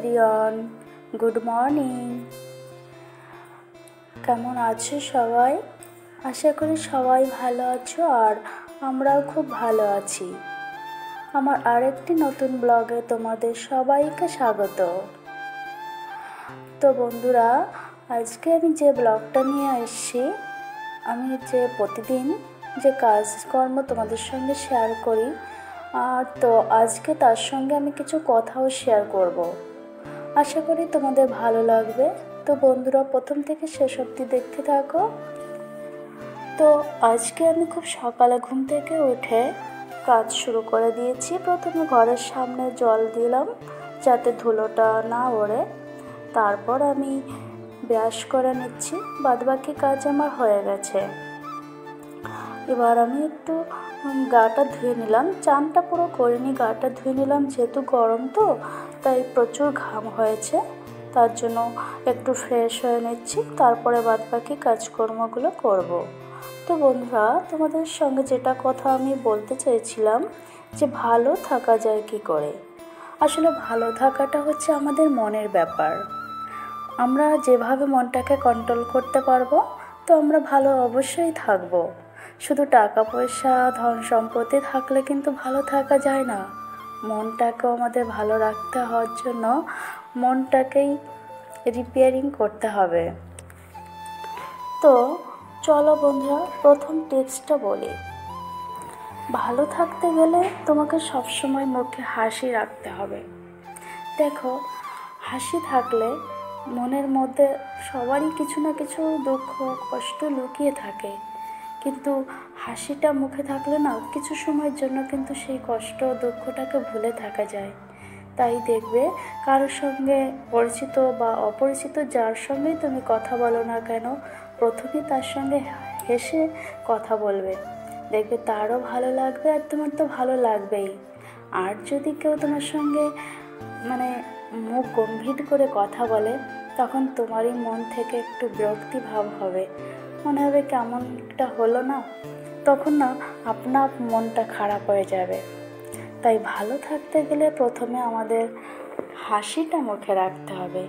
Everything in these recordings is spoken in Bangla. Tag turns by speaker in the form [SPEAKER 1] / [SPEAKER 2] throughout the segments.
[SPEAKER 1] Everyone, good morning. কেমন আছো সবাই? আশা করি সবাই ভালো আছো আর আমরাও খুব ভালো আছি। আমার আরেকটি নতুন ব্লগে তোমাদের সবাইকে স্বাগত। তো বন্ধুরা, আজকে আমি যে ব্লগটা নিয়ে এসেছি, আমি যে প্রতিদিন যে কাজকর্ম তোমাদের সঙ্গে শেয়ার করি, আর তো আজকে তার সঙ্গে আমি কিছু কথাও শেয়ার করব। আশা করি তোমাদের ভালো লাগবে। তো বন্ধুরা, প্রথম থেকে শেষ অবধি দেখতে থাকো। তো আজকে আমি খুব সকালে ঘুম থেকে উঠে কাজ শুরু করে দিয়েছি। প্রথমে ঘরের সামনে জল দিলাম যাতে ধুলোটা না ওড়ে। তারপর আমি ব্রাশ করে নিচ্ছি, বাদবাকি কাজ আমার হয়ে গেছে। এবার আমি একটু গাটা ধুয়ে নিলাম, চানটা পুরো করিনি, গাটা ধুয়ে নিলাম যেহেতু গরম তো, তাই প্রচুর ঘাম হয়েছে, তার জন্য একটু ফ্রেশ হয়ে নিচ্ছি, তারপরে বাদবাকি কাজকর্মগুলো করব। তো বন্ধুরা, তোমাদের সঙ্গে যেটা কথা আমি বলতে চেয়েছিলাম যে ভালো থাকা যায় কি করে। আসলে ভালো থাকাটা হচ্ছে আমাদের মনের ব্যাপার। আমরা যেভাবে মনটাকে কন্ট্রোল করতে পারবো, তো আমরা ভালো অবশ্যই থাকবো। শুধু টাকা পয়সা ধন সম্পত্তি থাকলে কিন্তু ভালো থাকা যায় না। মনটাকেও আমাদের ভালো রাখতে হওয়ার জন্য মনটাকেই রিপেয়ারিং করতে হবে। তো চলো বন্ধুরা, প্রথম টিপসটা বলি। ভালো থাকতে গেলে তোমাকে সবসময় মুখে হাসি রাখতে হবে। দেখো, হাসি থাকলে মনের মধ্যে সবারই কিছু না কিছু দুঃখ কষ্ট লুকিয়ে থাকে, কিন্তু হাসিটা মুখে থাকলে না কিছু সময়ের জন্য কিন্তু সেই কষ্ট দুঃখটাকে ভুলে থাকা যায়। তাই দেখবে, কারোর সঙ্গে পরিচিত বা অপরিচিত যার সঙ্গেই তুমি কথা বলো না কেন, প্রথমে তার সঙ্গে হেসে কথা বলবে। দেখবে তারও ভালো লাগবে আর তোমার তো ভালো লাগবেই। আর যদি কেউ তোমার সঙ্গে মুখ গম্ভীর করে কথা বলে, তখন তোমারই মন থেকে একটু বিরক্তি ভাব হবে, মনে হবে কেমন একটা হলো না, তখন না আপনা মনটা খারাপ হয়ে যাবে। তাই ভালো থাকতে গেলে প্রথমে আমাদের হাসিটা মুখে রাখতে হবে।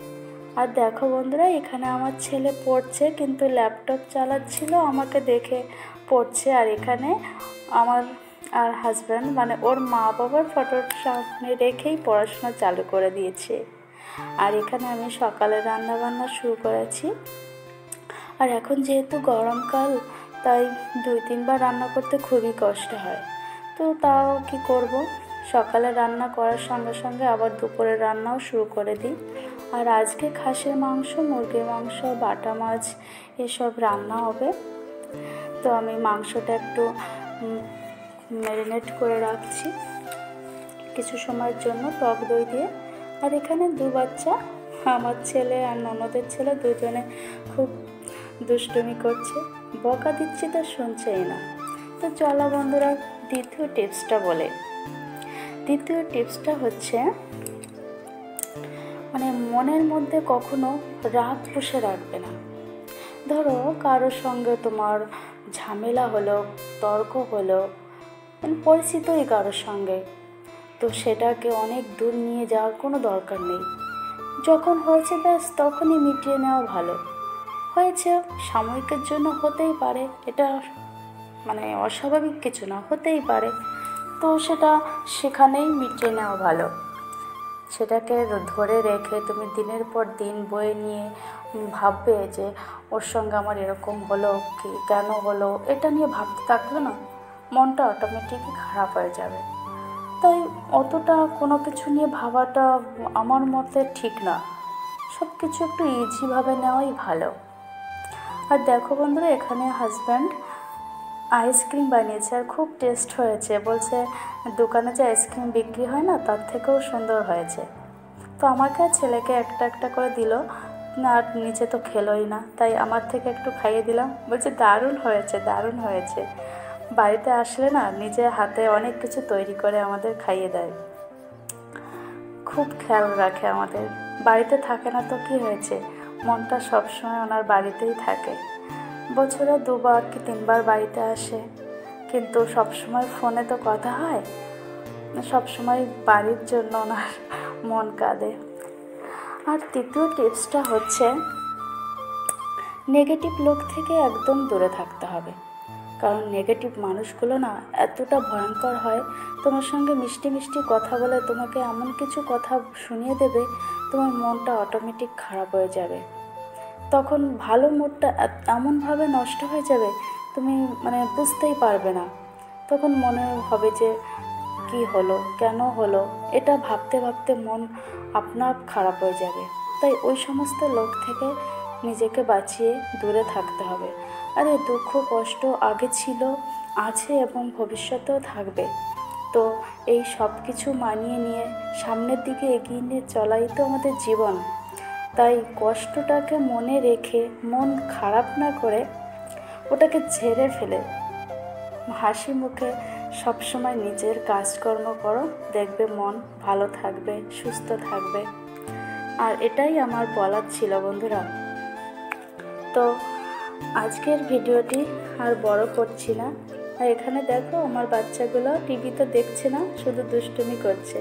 [SPEAKER 1] আর দেখো বন্ধুরা, এখানে আমার ছেলে পড়ছে, কিন্তু ল্যাপটপ চালাচ্ছিল, আমাকে দেখে পড়ছে। আর এখানে আমার আর হাজব্যান্ড ওর মা বাবার ফটোর সামনে রেখেই পড়াশোনা চালু করে দিয়েছে। আর এখানে আমি সকালে রান্নাবান্না শুরু করেছি। আর এখন যেহেতু গরমকাল, তাই 2-3 বার রান্না করতে খুবই কষ্ট হয়। তো তাও কি করব, সকালে রান্না করার সঙ্গে সঙ্গে আবার দুপুরের রান্নাও শুরু করে দিই। আর আজকে খাসির মাংস, মুরগির মাংস, বাটা মাছ এসব রান্না হবে। তো আমি মাংসটা একটু ম্যারিনেট করে রাখছি কিছু সময়ের জন্য টক দই দিয়ে। আর এখানে 2 বাচ্চা, আমার ছেলে আর ননদের ছেলে, দুজনে খুব দুষ্টুমি করছে, বকা দিচ্ছি তো শুনছেই না। তো চলো বন্ধুরা, দ্বিতীয় টিপসটা বলে। দ্বিতীয় টিপসটা হচ্ছে মনের মধ্যে কখনো রাগ পুষে রাখবে না। ধরো কারোর সঙ্গে তোমার ঝামেলা হলো, তর্ক হলো, পরিচিতই কারোর সঙ্গে, তো সেটাকে অনেক দূর নিয়ে যাওয়ার কোনো দরকার নেই। যখন হয়েছে ব্যাস তখনই মিটিয়ে নেওয়া ভালো। হয়েছে সাময়িকের জন্য, হতেই পারে, এটা অস্বাভাবিক কিছু না, হতেই পারে। তো সেটা সেখানেই মিটিয়ে নেওয়া ভালো। সেটাকে ধরে রেখে তুমি দিনের পর দিন বয়ে নিয়ে ভাববে যে ওর সঙ্গে আমার এরকম হলো, কি কেন হলো, এটা নিয়ে ভাবতে থাকলে না মনটা অটোমেটিকই খারাপ হয়ে যাবে। তাই অতটা কোনো কিছু নিয়ে ভাবাটা আমার মতে ঠিক না। সব কিছু একটু ইজিভাবে নেওয়াই ভালো। আর দেখো বন্ধুরা, এখানে হাজব্যান্ড আইসক্রিম বানিয়েছে আর খুব টেস্ট হয়েছে, বলছে দোকানে যে আইসক্রিম বিক্রি হয় না তার থেকেও সুন্দর হয়েছে। তো আমাকে আর ছেলেকে একটা একটা করে দিল, আর নিচে তো খেলোই না, তাই আমার থেকে একটু খাইয়ে দিলাম। বলছে দারুণ হয়েছে, দারুণ হয়েছে। বাড়িতে আসলে না নিজের হাতে অনেক কিছু তৈরি করে আমাদের খাইয়ে দেয়, খুব খেয়াল রাখে আমাদের। বাড়িতে থাকে না তো কি হয়েছে, মনটা সবসময় ওনার বাড়িতেই থাকে। বছরে 2 বার কি 3 বার বাড়িতে আসে, কিন্তু সবসময় ফোনে তো কথা হয়, সবসময় বাড়ির জন্য ওনার মন কাঁদে। আর তৃতীয় টিপসটা হচ্ছে নেগেটিভ লোক থেকে একদম দূরে থাকতে হবে। কারণ নেগেটিভ মানুষগুলো না এতটা ভয়ঙ্কর হয়, তোমার সঙ্গে মিষ্টি মিষ্টি কথা বলে তোমাকে এমন কিছু কথা শুনিয়ে দেবে, তোমার মনটা অটোমেটিক খারাপ হয়ে যাবে। তখন ভালো মুডটা এমনভাবে নষ্ট হয়ে যাবে, তুমি বুঝতেই পারবে না। তখন মনে হবে যে কি হলো, কেন হলো, এটা ভাবতে ভাবতে মন আপনা আপ খারাপ হয়ে যাবে। তাই ওই সমস্ত লোক থেকে নিজেকে বাঁচিয়ে দূরে থাকতে হবে। আরে দুঃখ কষ্ট আগে ছিল, আছে এবং ভবিষ্যতেও থাকবে। তো এই সব কিছু মানিয়ে নিয়ে সামনের দিকে এগিয়ে নিয়ে চলাই তো আমাদের জীবন। তাই কষ্টটাকে মনে রেখে মন খারাপ না করে ওটাকে ঝেড়ে ফেলে হাসি মুখে সবসময় নিজের কাজকর্ম করো, দেখবে মন ভালো থাকবে, সুস্থ থাকবে। আর এটাই আমার বলার ছিল বন্ধুরা। তো আজকের ভিডিওটি আর বড় করছি না। আর এখানে দেখো আমার বাচ্চাগুলো টিভি তো দেখছে না, শুধু দুষ্টুমি করছে।